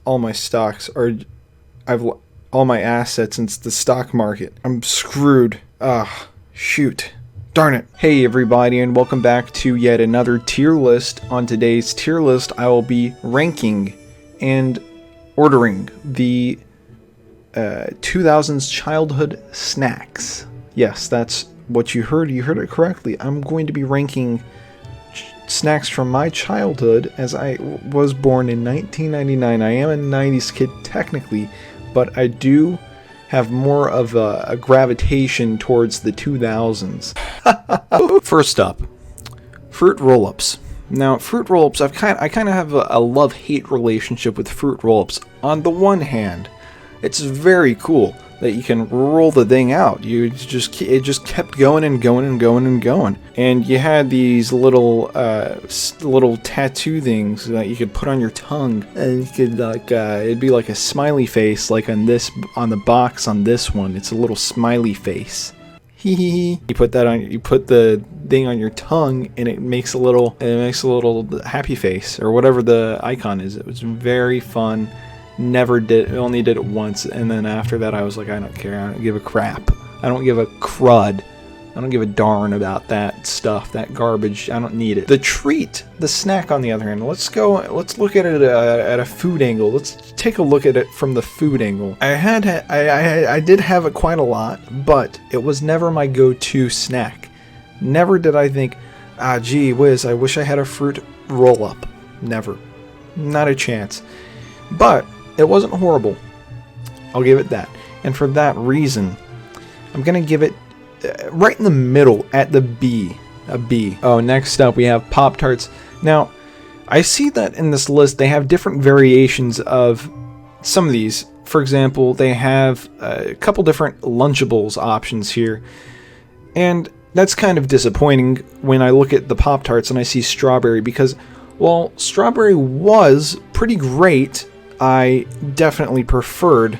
all my stocks are, I've all my assets into the stock market. I'm screwed. Ah, shoot. Darn it. Hey everybody, and welcome back to yet another tier list. On today's tier list, I will be ranking and ordering the 2000's childhood snacks. Yes, that's what you heard. You heard it correctly. I'm going to be ranking snacks from my childhood, as I was born in 1999. I am a 90s kid technically, but I do have more of a gravitation towards the 2000s. First up, Froot roll-ups. Now, Froot roll-ups, I kind of have a love-hate relationship with Froot roll-ups. On the one hand, it's very cool that you can roll the thing out. It just kept going and going and going and going. And you had these little tattoo things that you could put on your tongue, and you could it'd be like a smiley face, like on the box on this one. It's a little smiley face. Hee hee hee. You put the thing on your tongue, and it makes a little happy face or whatever the icon is. It was very fun. Only did it once, and then after that I was like, I don't care, I don't give a crap, I don't give a crud, I don't give a darn about that stuff, that garbage, I don't need it. The treat, the snack on the other hand, let's look at it at a food angle. Let's take a look at it from the food angle. I did have it quite a lot, but it was never my go-to snack. Never did I think, gee whiz, I wish I had a Froot roll-up. Never. Not a chance. But it wasn't horrible. I'll give it that. And for that reason, I'm going to give it right in the middle at the B. A B. Oh, next up we have Pop-Tarts. Now, I see that in this list they have different variations of some of these. For example, they have a couple different Lunchables options here. And that's kind of disappointing when I look at the Pop-Tarts and I see strawberry, because while strawberry was pretty great, I definitely preferred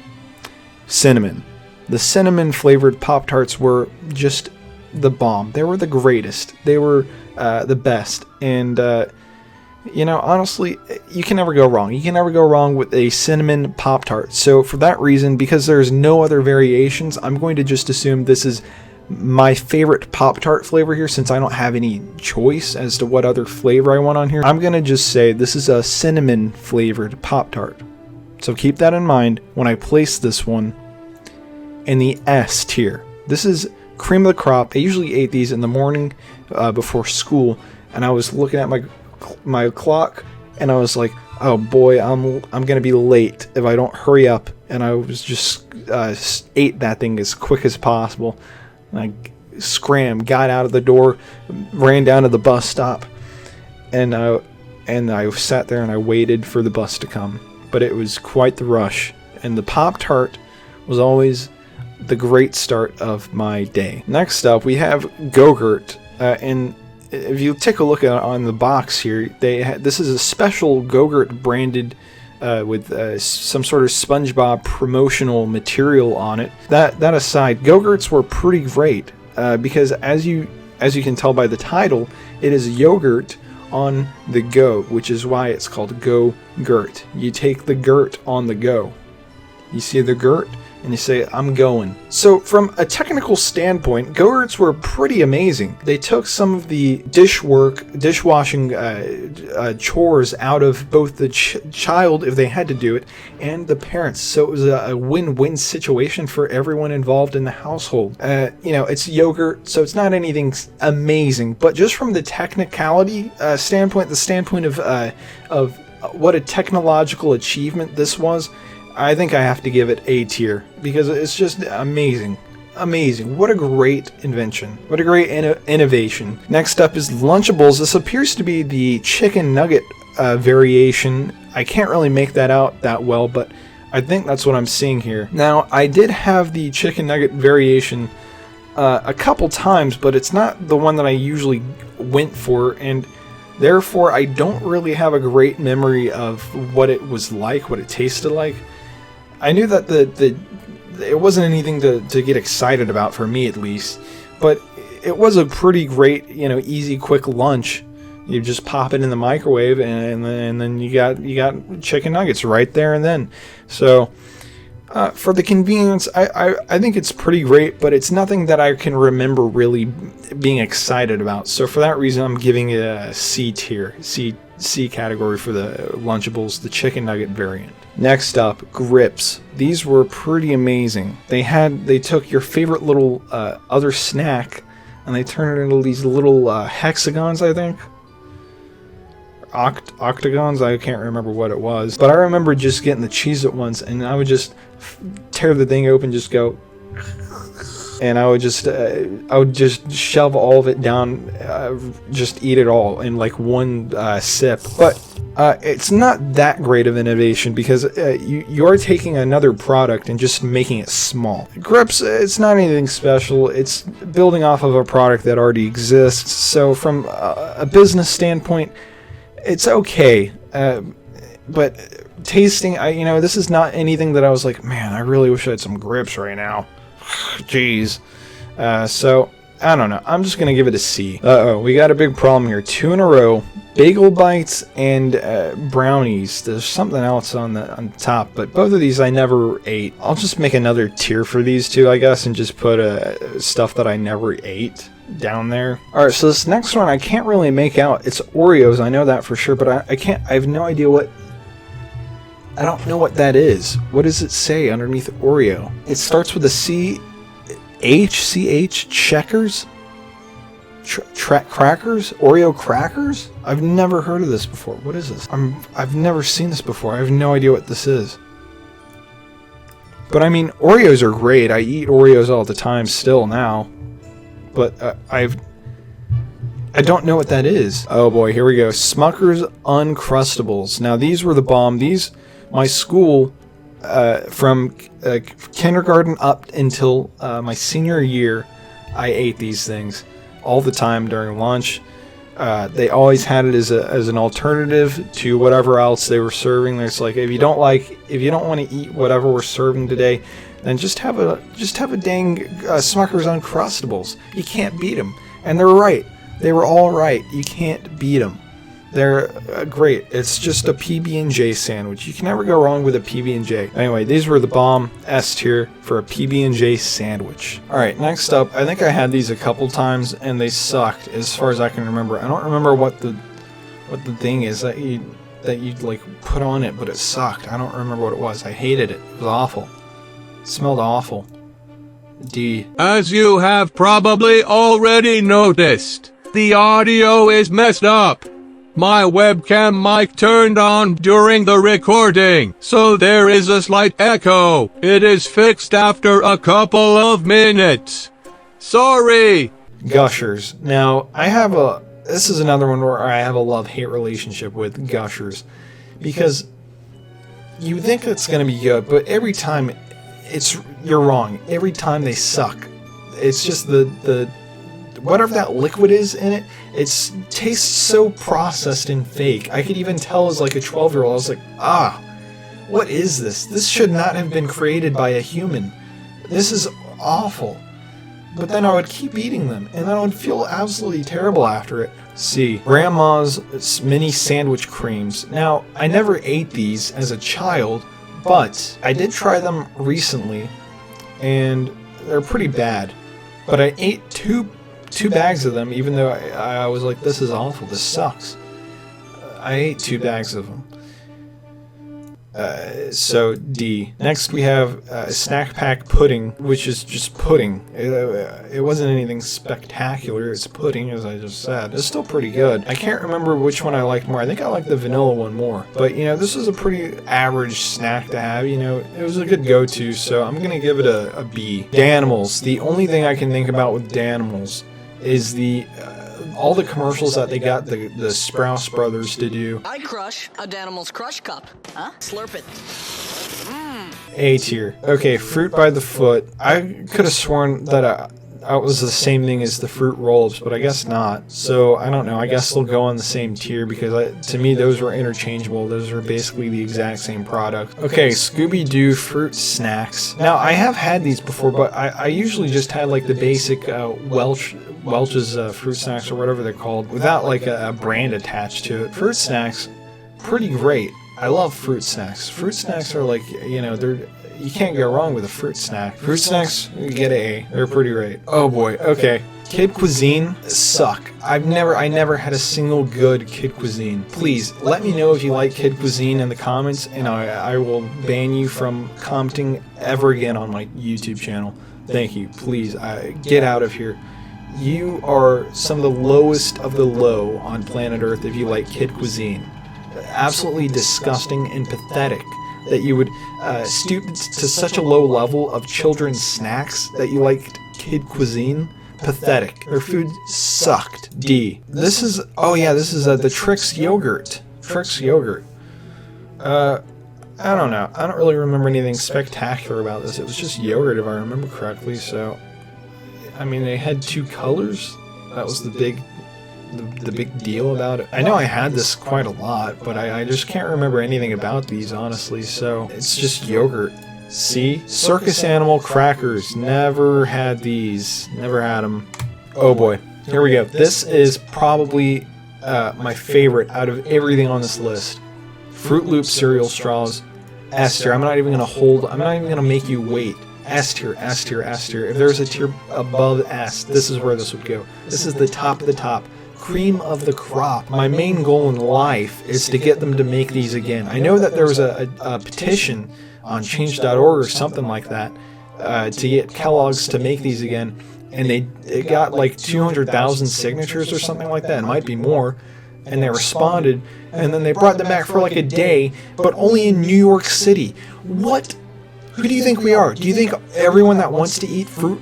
cinnamon. The cinnamon flavored Pop-Tarts were just the bomb. They were the greatest. They were the best. And, honestly, you can never go wrong. You can never go wrong with a cinnamon Pop-Tart. So for that reason, because there's no other variations, I'm going to just assume this is my favorite Pop-Tart flavor here, since I don't have any choice as to what other flavor I want on here. I'm going to just say this is a cinnamon flavored Pop-Tart. So keep that in mind when I place this one in the S tier. This is cream of the crop. I usually ate these in the morning before school, and I was looking at my clock, and I was like, oh boy, I'm gonna be late if I don't hurry up. And I was just ate that thing as quick as possible. I got out of the door, ran down to the bus stop, and I sat there and I waited for the bus to come. But it was quite the rush, and the Pop-Tart was always the great start of my day. Next up, we have Go-Gurt, and if you take a look on the box here, this is a special Go-Gurt branded with some sort of SpongeBob promotional material on it. That aside, Go-Gurts were pretty great because as you can tell by the title, it is yogurt on the go, which is why it's called Go-Gurt. You take the gurt on the go. You see the gurt and you say, I'm going. So from a technical standpoint, Go-Gurts were pretty amazing. They took some of the dishwashing chores out of both the child, if they had to do it, and the parents. So it was a win-win situation for everyone involved in the household. It's yogurt, so it's not anything amazing, but just from the technicality standpoint, the standpoint of what a technological achievement this was, I think I have to give it A tier, because it's just amazing. Amazing. What a great invention. What a great innovation. Next up is Lunchables. This appears to be the chicken nugget variation. I can't really make that out that well, but I think that's what I'm seeing here. Now, I did have the chicken nugget variation a couple times, but it's not the one that I usually went for, and therefore I don't really have a great memory of what it was like, what it tasted like. I knew that it wasn't anything to get excited about, for me at least, but it was a pretty great, easy, quick lunch. You just pop it in the microwave, and then you got chicken nuggets right there and then. So for the convenience, I think it's pretty great, but it's nothing that I can remember really being excited about. So for that reason, I'm giving it a C tier, C category for the Lunchables, the chicken nugget variant. Next up, grips. These were pretty amazing. They took your favorite little other snack and they turned it into these little hexagons, I think. Octagons, I can't remember what it was. But I remember just getting the Cheez-It ones, and I would just tear the thing open, just go, and I would just shove all of it down, just eat it all in like one sip. But it's not that great of innovation because you're taking another product and just making it small. Grips, it's not anything special. It's building off of a product that already exists. So from a business standpoint, it's okay. But tasting, this is not anything that I was like, man, I really wish I had some grips right now. Jeez. So, I don't know. I'm just going to give it a C. We got a big problem here. 2 in a row. Bagel bites and brownies. There's something else on the top, but both of these I never ate. I'll just make another tier for these two, I guess, and just put stuff that I never ate down there. Alright, so this next one I can't really make out. It's Oreos, I know that for sure, but I have no idea I don't know what that is. What does it say underneath Oreo? It starts with a C, H, checkers? Crackers? Oreo crackers? I've never heard of this before. What is this? I've never seen this before. I have no idea what this is. But I mean, Oreos are great. I eat Oreos all the time still now. But I don't know what that is. Oh boy, here we go. Smuckers Uncrustables. Now these were the bomb. My school, from kindergarten up until my senior year, I ate these things all the time during lunch. They always had it as an alternative to whatever else they were serving. There's like, if you don't want to eat whatever we're serving today, then just have a dang Smuckers Uncrustables. You can't beat them, and they're right. They were all right. You can't beat them. They're great. It's just a PB&J sandwich. You can never go wrong with a PB&J. Anyway, these were the bomb. S tier for a PB&J sandwich. Alright, next up, I think I had these a couple times and they sucked as far as I can remember. I don't remember what the thing is that you like put on it, but it sucked. I don't remember what it was. I hated it. It was awful. It smelled awful. D. As you have probably already noticed, the audio is messed up. My webcam mic turned on during the recording, so there is a slight echo. It is fixed after a couple of minutes. Sorry. Gushers. Now, this is another one where I have a love-hate relationship with Gushers, because you think it's going to be good, but every time you're wrong. Every time they suck. It's just the whatever that liquid is in it, it tastes so processed and fake. I could even tell as like a 12-year-old, I was like, what is this? This should not have been created by a human. This is awful. But then I would keep eating them, and then I would feel absolutely terrible after it. C. Grandma's mini sandwich creams. Now, I never ate these as a child, but I did try them recently, and they're pretty bad. But I ate two bags of them, even though I was like, this is awful, this sucks. I ate 2 bags of them. So D. Next we have snack pack pudding, which is just pudding. It wasn't anything spectacular. It's pudding, as I just said. It's still pretty good. I can't remember which one I liked more. I think I liked the vanilla one more. But, this was a pretty average snack to have. It was a good go-to, so I'm going to give it a B. Danimals. The only thing I can think about with Danimals is all the commercials that they got the Sprouse brothers to do. I crush a Danimals Crush Cup. Huh? Slurp it. A tier. Okay, Froot by the foot. I could have sworn that it was the same thing as the Froot roll-ups, but I guess not. So, I don't know. I guess they'll go on the same tier because to me those were interchangeable. Those are basically the exact same product. Okay, Scooby-Doo Fruit Snacks. Now, I have had these before, but I usually just had like the basic Welsh Welch's fruit snacks or whatever they're called, without like a brand attached to it. Fruit snacks, pretty great. I love fruit snacks. Fruit snacks are like, you know, you can't go wrong with a fruit snack. Fruit snacks, you get an A. They're pretty great. Oh boy, okay. Kid cuisine suck. I never had a single good kid cuisine. Please let me know if you like kid cuisine in the comments, and I will ban you from commenting ever again on my YouTube channel. Thank you. Please, get out of here. You are some of the lowest of the low on planet Earth if you like kid cuisine. Absolutely disgusting and pathetic that you would stoop to such a low level of children's snacks that you liked kid cuisine. Pathetic. Their food sucked. D. This is the Trix yogurt. Trix yogurt. I don't know. I don't really remember anything spectacular about this. It was just yogurt if I remember correctly. So, I mean, they had 2 colors. That was the big deal about it. I know I had this quite a lot, but I just can't remember anything about these, honestly. So it's just yogurt. See? Circus animal crackers. Never had these. Never had them. Oh boy. Here we go. This is probably my favorite out of everything on this list. Froot Loop cereal straws. S tier. I'm not even going to make you wait. S tier, S tier, S tier. If there's a tier above S, this is where this would go. This is the top of the top. Cream of the crop. My main goal in life is to get them to make these again. I know that there was a petition on change.org or something like that to get Kellogg's to make these again, and it got like 200,000 signatures or something like that. It might be more, and they responded, and then they brought them back for like a day, but only in New York City. What? Who do you think we are? Do you think everyone that wants to eat Froot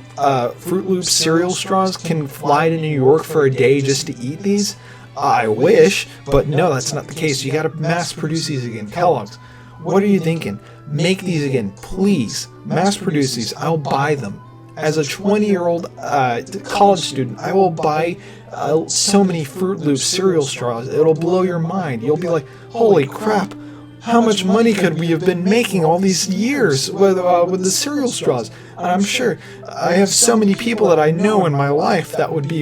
Loop cereal straws can fly to New York for a day just to eat these? I wish, but no, that's not the case. You gotta mass produce these again. Kellogg's, what are you thinking? Make these again, please. Mass produce these. I'll buy them. As a 20-year-old college student, I will buy so many Froot Loop cereal straws. It'll blow your mind. You'll be like, holy crap. How much money could we have been making all these years with the cereal straws? And I'm sure I have so many people that I know in my life that would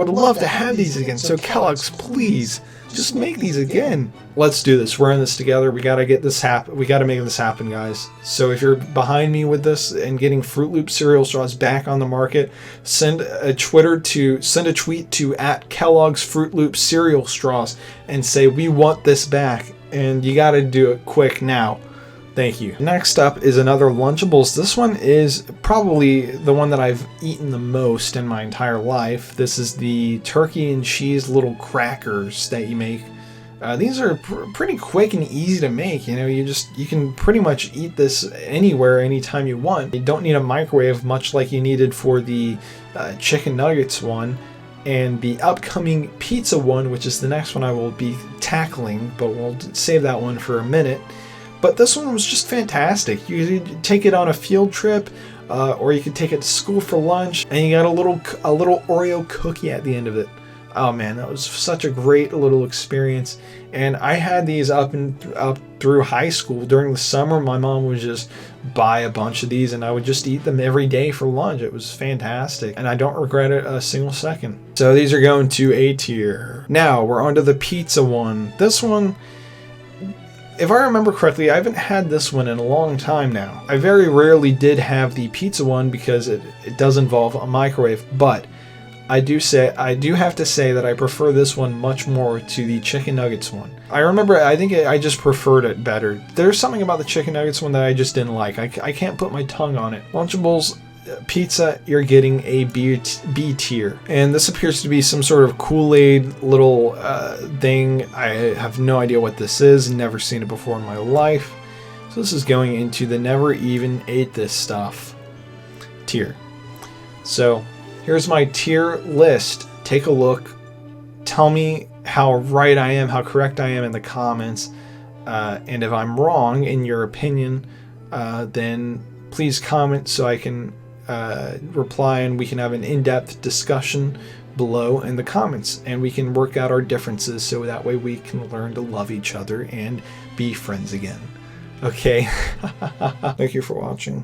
love to have these again. So Kellogg's, please, just make these again. Let's do this. We're in this together. We gotta get this happen. We gotta make this happen, guys. So if you're behind me with this and getting Froot Loop cereal straws back on the market, send a tweet to @Kellogg's Froot Loop cereal straws and say we want this back. And you gotta do it quick now. Thank you. Next up is another Lunchables. This one is probably the one that I've eaten the most in my entire life. This is the turkey and cheese little crackers that you make. These are pretty quick and easy to make. You know, you can pretty much eat this anywhere, anytime you want. You don't need a microwave, much like you needed for the chicken nuggets one. And the upcoming pizza one, which is the next one I will be tackling, but we'll save that one for a minute. But this one was just fantastic. You could take it on a field trip, or you could take it to school for lunch, and you got a little Oreo cookie at the end of it. Oh man, that was such a great little experience. And I had these up through high school. During the summer, my mom would just buy a bunch of these, and I would just eat them every day for lunch. It was fantastic, and I don't regret it a single second. So these are going to A tier. Now we're on to the pizza one. This one, if I remember correctly, I haven't had this one in a long time now. I very rarely did have the pizza one because it does involve a microwave, but I do have to say that I prefer this one much more to the chicken nuggets one. I think I just preferred it better. There's something about the chicken nuggets one that I just didn't like. I can't put my tongue on it. Lunchables Pizza, you're getting a B tier. And this appears to be some sort of Kool-Aid little thing. I have no idea what this is. Never seen it before in my life. So this is going into the never even ate this stuff tier. So here's my tier list. Take a look. Tell me how right I am, how correct I am in the comments. And if I'm wrong in your opinion, then please comment so I can reply and we can have an in-depth discussion below in the comments. And we can work out our differences so that way we can learn to love each other and be friends again. Okay? Thank you for watching.